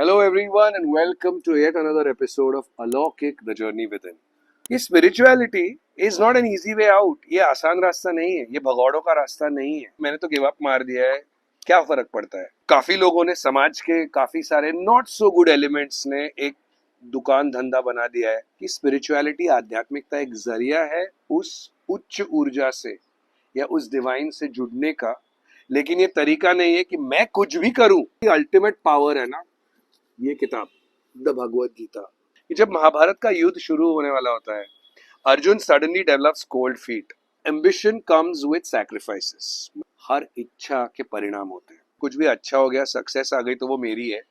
Hello everyone and welcome to yet another episode of Alokik The Journey Within. ये spirituality is not an easy way out. ये आसान रास्ता नहीं है, ये भगौड़ों का रास्ता नहीं है. मैंने तो गिव अप मार दिया है. क्या फर्क पड़ता है? काफी लोगों ने समाज के काफी सारे नॉट सो गुड एलिमेंट्स ने एक दुकान धंधा बना दिया है कि स्पिरिचुअलिटी आध्यात्मिकता एक जरिया है उस उच्च ऊर्जा से या उस डिवाइन से जुड़ने का. लेकिन ये तरीका नहीं है कि मैं कुछ भी करूं. अल्टीमेट पावर है ना ये किताब द भगवत गीता. जब महाभारत का युद्ध शुरू होने वाला होता है, Arjun suddenly develops cold feet. Ambition comes with sacrifices. हर इच्छा के परिणाम होते हैं. कुछ भी अच्छा हो गया, सक्सेस आ गई तो वो मेरी है.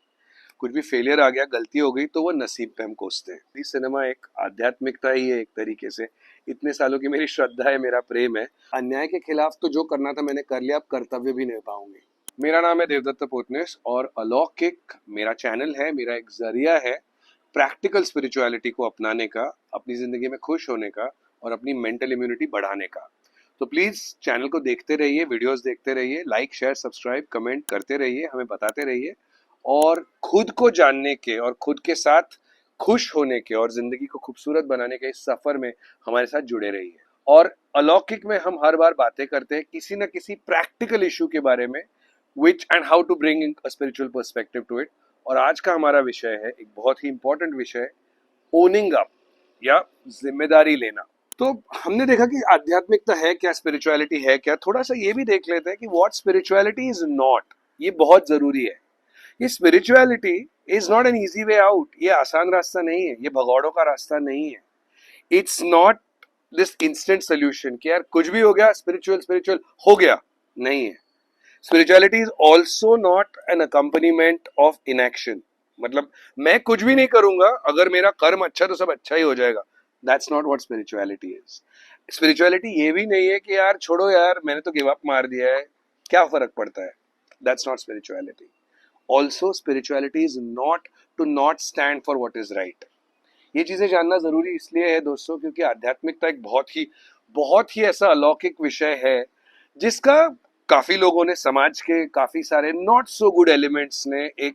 कुछ भी फेलियर आ गया, गलती हो गई तो वो नसीब पे हम कोसते हैं. ये सिनेमा एक आध्यात्मिकता ही है एक तरीके से. इतने सालों की मेरी श्रद्धा है, मेरा प्रेम है. अन्याय के खिलाफ तो जो करना था मैंने कर लिया, अब कर्तव्य भी नहीं पाऊंगी. मेरा नाम है देवदत्त पोतनेस और अलौकिक मेरा चैनल है, मेरा एक जरिया है प्रैक्टिकल स्पिरिचुअलिटी को अपनाने का, अपनी जिंदगी में खुश होने का और अपनी मेंटल इम्यूनिटी बढ़ाने का. तो प्लीज चैनल को देखते रहिए, वीडियोस देखते रहिए, लाइक शेयर सब्सक्राइब कमेंट करते रहिए, हमें बताते रहिए और खुद को जानने के और खुद के साथ खुश होने के और जिंदगी को खूबसूरत बनाने के इस सफर में हमारे साथ जुड़े रहिए. और अलौकिक में हम हर बार बातें करते हैं किसी न किसी प्रैक्टिकल इशू के बारे में, which and how to bring a spiritual perspective to it. और आज का हमारा विषय है एक बहुत ही इंपॉर्टेंट विषय, ओनिंग अप या जिम्मेदारी लेना. तो हमने देखा कि आध्यात्मिकता है क्या, स्पिरिचुअलिटी है क्या. थोड़ा सा ये भी देख लेते हैं कि व्हाट स्पिरिचुअलिटी इज नॉट. ये बहुत जरूरी है. ये spirituality is not an easy way out. ये आसान रास्ता नहीं है, ये भगौड़ों का रास्ता नहीं है. It's not this instant solution कि यार कुछ भी हो गया स्पिरिचुअल स्पिरिचुअल हो गया. नहीं है. Spirituality is also not an accompaniment of inaction. मतलब मैं कुछ भी नहीं करूंगा, अगर मेरा कर्म अच्छा तो सब अच्छा ही हो जाएगा. That's not what spirituality is. Spirituality ये भी नहीं है कि यार छोड़ो यार मैंने तो गिव अप मार दिया है, क्या फर्क पड़ता है. That's not spirituality. Also spirituality is not to not stand for what is right. ये चीजें जानना जरूरी इसलिए है दोस्तों क्योंकि आध्यात्मिकता एक बहुत ही ऐसा अलौकिक विषय है जिसका काफी लोगों ने, समाज के काफी सारे नॉट सो गुड एलिमेंट्स ने एक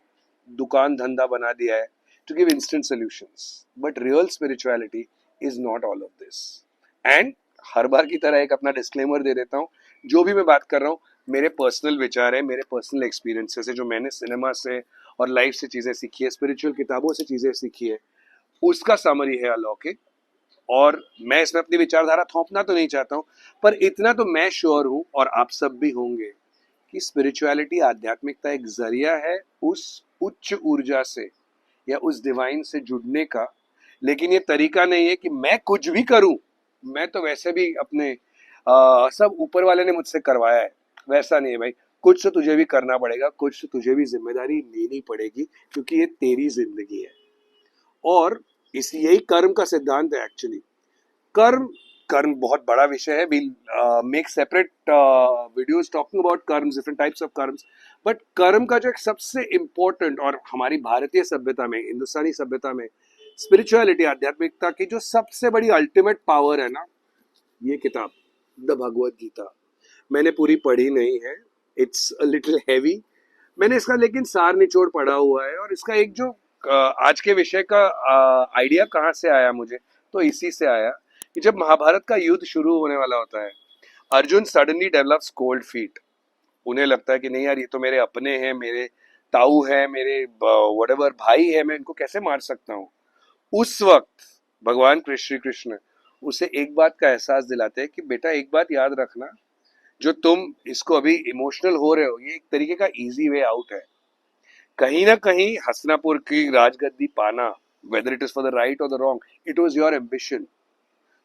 दुकान धंधा बना दिया है to give instant solutions. But real spirituality is not all of this. And हर बार की तरह एक अपना डिस्क्लेमर दे देता हूँ, जो भी मैं बात कर रहा हूँ मेरे पर्सनल विचार है, मेरे पर्सनल एक्सपीरियंसेस है, जो मैंने सिनेमा से और लाइफ से चीजें सीखी है, स्पिरिचुअल किताबों से चीजें सीखी है, उसका समरी है अलौकिक. और मैं इसमें अपनी विचारधारा थोपना तो नहीं चाहता हूं, पर इतना तो मैं श्योर हूं और आप सब भी होंगे कि स्पिरिचुअलिटी आध्यात्मिकता एक जरिया है उस उच्च ऊर्जा से या उस डिवाइन से जुड़ने का. लेकिन ये तरीका नहीं है कि मैं कुछ भी करूं. मैं तो वैसे भी अपने सब ऊपर वाले ने मुझसे करवाया है. वैसा नहीं है भाई. कुछ तो तुझे भी करना पड़ेगा, कुछ तो तुझे भी जिम्मेदारी लेनी पड़ेगी क्योंकि ये तेरी जिंदगी है. और इस यही कर्म का सिद्धांत है एक्चुअली. कर्म कर्म बहुत बड़ा विषय है. We'll make separate videos talking about karmas, different types of karmas. But कर्म का जो एक सबसे इम्पोर्टेंट और हमारी भारतीय सभ्यता में, हिंदुस्तानी सभ्यता में स्पिरिचुअलिटी आध्यात्मिकता की जो सबसे बड़ी अल्टीमेट पावर है ना, ये किताब द भगवत गीता. मैंने पूरी पढ़ी नहीं है, इट्स अ लिटिल हैवी. मैंने इसका लेकिन सार निचोड़ पढ़ा हुआ है. और इसका एक जो आज के विषय का आइडिया कहाँ से आया मुझे, तो इसी से आया कि जब महाभारत का युद्ध शुरू होने वाला होता है, Arjun suddenly develops cold feet. उन्हें लगता है कि नहीं यार ये तो मेरे अपने हैं, मेरे ताऊ है, मेरे व्हाटएवर भाई है, मैं इनको कैसे मार सकता हूँ. उस वक्त भगवान श्री कृष्ण उसे एक बात का एहसास दिलाते हैं कि बेटा एक बात याद रखना, जो तुम इसको अभी इमोशनल हो रहे हो ये एक तरीके का इजी वे आउट है. कहीं ना कहीं हसनापुर की राजगद्दी पाना, whether it is for the right और the wrong, it was your ambition.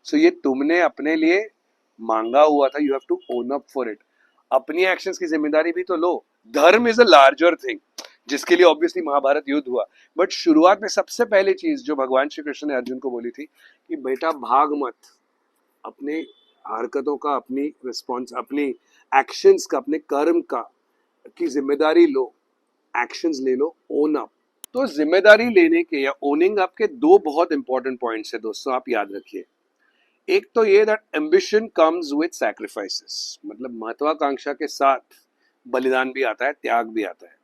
So ये तुमने अपने लिए मांगा हुआ था. You have to own up for it. अपनी एक्शंस की जिम्मेदारी भी तो लो. धर्म इज अ लार्जर थिंग जिसके लिए ऑब्वियसली महाभारत युद्ध हुआ. बट शुरुआत में सबसे पहली चीज जो भगवान श्री कृष्ण ने अर्जुन को बोली थी कि बेटा भाग मत. अपने हरकतों का, अपनी रिस्पॉन्स, अपनी एक्शंस का, अपने कर्म का की जिम्मेदारी लो. एक्शंस ले लो, ओन अप. तो जिम्मेदारी लेने के या ओनिंग अप के दो बहुत इंपॉर्टेंट पॉइंट्स है दोस्तों, आप याद रखिए. एक तो ये that ambition comes with sacrifices. मतलब महत्वाकांक्षा के साथ बलिदान भी आता है, त्याग भी आता है.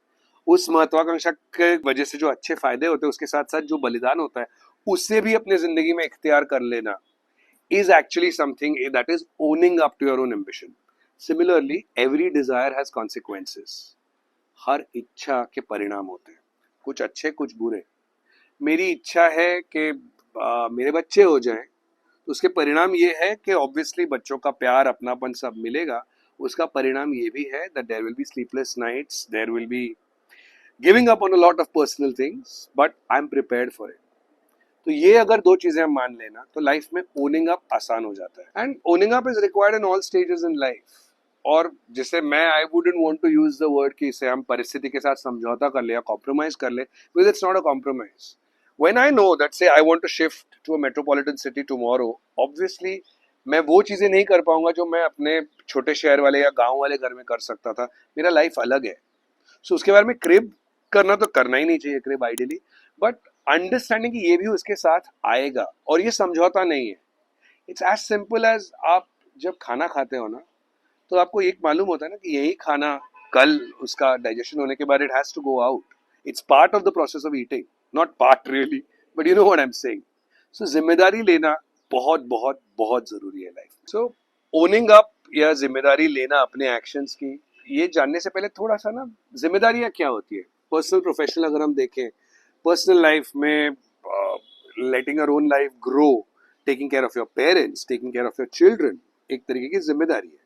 उस महत्वाकांक्षा के वजह से जो अच्छे फायदे होते हैं उसके साथ साथ जो बलिदान होता है उससे भी अपने जिंदगी में इख्तियार कर लेना is actually something that is owning up to your own ambition. Similarly, every desire has consequences. हर इच्छा के परिणाम होते हैं, कुछ अच्छे कुछ बुरे. मेरी इच्छा है कि मेरे बच्चे हो जाएं, तो उसके परिणाम ये है कि ऑब्वियसली बच्चों का प्यार अपनापन सब मिलेगा. उसका परिणाम ये भी है that there will be sleepless nights, there will be giving up on a lot of personal things, but I'm prepared for it. तो ये अगर दो चीजें हम मान लेना तो लाइफ में ओनिंग अप आसान हो जाता है. And owning up is required in all stages in life. और जिसे मैं I wouldn't want to use the word कि इसे हम परिस्थिति के साथ समझौता कर ले या कॉम्प्रोमाइज कर ले, because it's not a compromise. When I know that say I want to shift to a metropolitan city tomorrow, obviously मैं वो चीजें नहीं कर पाऊंगा जो मैं अपने छोटे शहर वाले या गांव वाले घर में कर सकता था. मेरा लाइफ अलग है. सो उसके बारे में क्रिब करना तो करना ही नहीं चाहिए, क्रिब आइडियली, बट अंडरस्टैंडिंग कि ये भी उसके साथ आएगा और ये समझौता नहीं है. इट्स एज सिंपल एज आप जब खाना खाते हो ना तो आपको एक मालूम होता है ना कि यही खाना कल उसका डाइजेशन होने के बाद it has to go out. It's part of the process of eating, not part really, but you know what I am saying. So जिम्मेदारी लेना बहुत बहुत बहुत जरूरी है लाइफ. सो ओनिंग अप या जिम्मेदारी लेना अपने एक्शंस की, ये जानने से पहले थोड़ा सा ना जिम्मेदारियां क्या होती है पर्सनल प्रोफेशनल अगर हम देखें. पर्सनल लाइफ में लेटिंग your own life grow, taking care of your parents, taking care of your children एक तरीके की जिम्मेदारी है.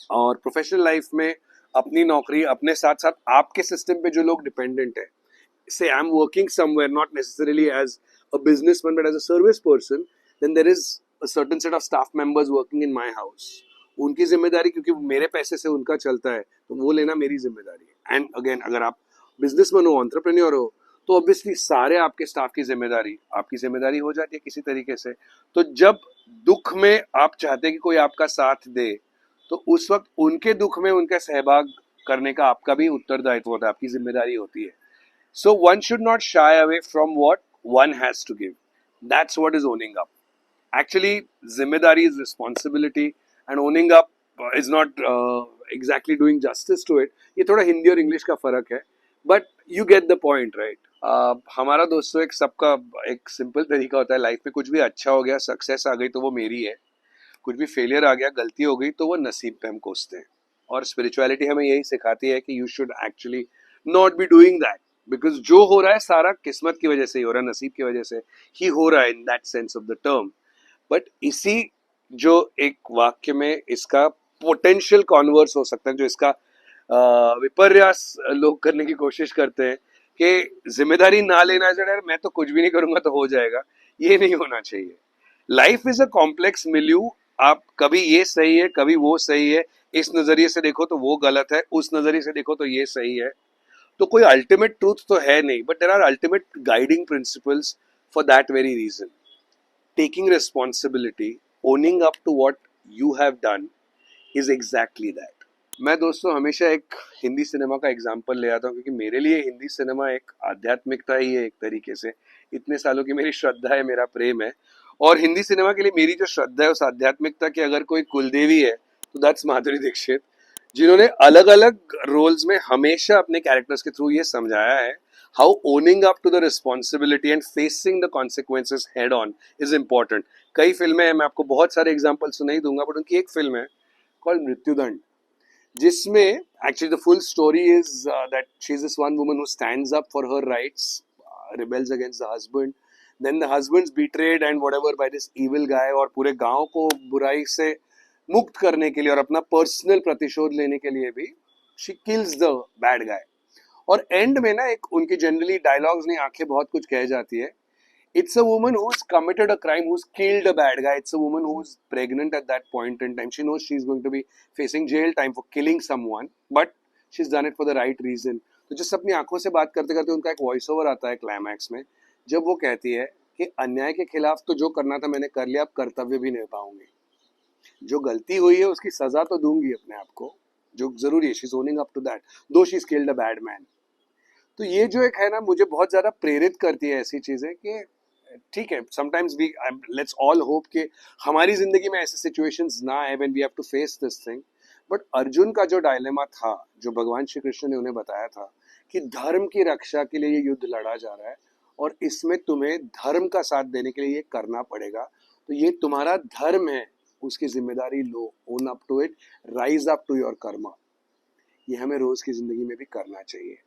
और प्रोफेशनल लाइफ में अपनी नौकरी, अपने साथ साथ आपके सिस्टम पे जो लोग डिपेंडेंट है, say I'm working somewhere not necessarily as a businessman but as a service person, then there is a certain set of staff members working in my house. उनकी जिम्मेदारी, क्योंकि मेरे पैसे से उनका चलता है, तो वो लेना मेरी जिम्मेदारी है. एंड अगेन अगर आप बिजनेसमैन हो, एंटरप्रेन्योर हो, तो ऑब्वियसली सारे आपके स्टाफ की जिम्मेदारी आपकी जिम्मेदारी हो जाती है किसी तरीके से. तो जब दुख में आप चाहते हैं कि कोई आपका साथ दे, तो उस वक्त उनके दुख में उनका सहभाग करने का आपका भी उत्तरदायित्व होता है, आपकी जिम्मेदारी होती है. So one should not shy away from what one has to give. That's what is owning up. Actually, zimmedari is responsibility, and owning up is not exactly doing justice to it. ये थोड़ा हिंदी और English का फर्क है, but you get the point, right? हमारा दोस्तों एक सबका एक सिंपल तरीका होता है लाइफ में. कुछ भी अच्छा हो गया, सक्सेस आ गई तो वो मेरी है. कुछ भी फेलियर आ गया, गलती हो गई तो वो नसीब पे हम कोसते हैं. और स्पिरिचुअलिटी हमें यही सिखाती है कि you should actually not be doing that, because जो हो रहा है सारा किस्मत की वजह से ही हो रहा है, नसीब की वजह से ही हो रहा है in that sense of the term. But इसी जो एक वाक्य में इसका पोटेंशियल कॉन्वर्स हो सकता है, जो इसका विपर्यास लोग करने की कोशिश करते हैं कि जिम्मेदारी ना लेना चाहिए, मैं तो कुछ भी नहीं करूंगा तो हो जाएगा. ये नहीं होना चाहिए. Life is a complex milieu. आप कभी ये सही है, कभी वो सही है, इस नजरिए से देखो तो वो गलत है, उस नजरिए से देखो तो ये सही है. तो कोई अल्टीमेट ट्रूथ तो है नहीं, but there are ultimate guiding principles for that very reason. Taking responsibility, owning up to what you have done is exactly that. मैं दोस्तों हमेशा एक हिंदी सिनेमा का एग्जाम्पल ले आता हूँ, क्योंकि मेरे लिए हिंदी सिनेमा एक आध्यात्मिकता ही है एक तरीके से. इतने सालों की मेरी श्रद्धा है, मेरा प्रेम है. और हिंदी सिनेमा के लिए मेरी जो श्रद्धा है उस आध्यात्मिकता की अगर कोई कुलदेवी है तो दैट्स माधुरी दीक्षित, जिन्होंने अलग अलग रोल्स में हमेशा अपने कैरेक्टर्स के थ्रू ये समझाया है how owning up to the responsibility and facing the consequences head on is important. कई फिल्में हैं, मैं आपको बहुत सारे एग्जाम्पल सुनाई दूंगा, बट उनकी एक फिल्म है कॉल्ड मृत्युदंड, जिसमें actually the full story is that she is this one woman who stands up for her rights, rebels against the husband, then the husband's betrayed and whatever by this evil guy, और पूरे गांव को बुराई से मुक्त करने के लिए और अपना पर्सनल प्रतिशोध लेने के लिए भी she kills the bad guy. और एंड में ना एक उनकी जनरली डायलॉग्स नहीं, आंखें बहुत कुछ कह जाती है. It's a woman who's committed a crime, who's killed a bad guy. It's a woman who's pregnant at that point in time. She knows she's going to be facing jail time for killing someone, but she's done it for the right reason. तो जिस अपनी आंखों से बात करते करते उनका एक वॉइस ओवर आता है क्लाइमैक्स में, जब वो कहती है कि अन्याय के खिलाफ तो जो करना था मैंने कर लिया, अब कर्तव्य भी निभाऊंगी. जो गलती हुई है उसकी सजा तो दूंगी अपने आप को, जो जरूरी है. She is owning up to that, though she is killed a bad man. तो ये जो एक है ना, मुझे बहुत ज्यादा प्रेरित करती है ऐसी चीजें कि ठीक है, sometimes we let's all hope कि हमारी जिंदगी में ऐसे सिचुएशंस ना आए when we have to face this thing. But Arjun का जो डायलेमा था, जो भगवान श्री कृष्ण ने उन्हें बताया था कि धर्म की रक्षा के लिए ये युद्ध लड़ा जा रहा है और इसमें तुम्हें धर्म का साथ देने के लिए ये करना पड़ेगा। तो ये तुम्हारा धर्म है, उसकी जिम्मेदारी लो, own up to it, rise up to your karma. ये हमें रोज की जिंदगी में भी करना चाहिए।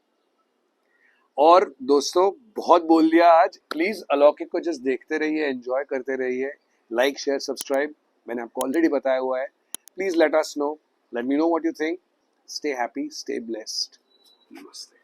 और दोस्तों, बहुत बोल दिया आज। प्लीज अलौकिक को जस्ट देखते रहिए, एंजॉय करते रहिए, लाइक शेयर सब्सक्राइब, मैंने आपको ऑलरेडी बताया हुआ है। Please let us know, let me know what you think. Stay happy, stay blessed. नमस्ते।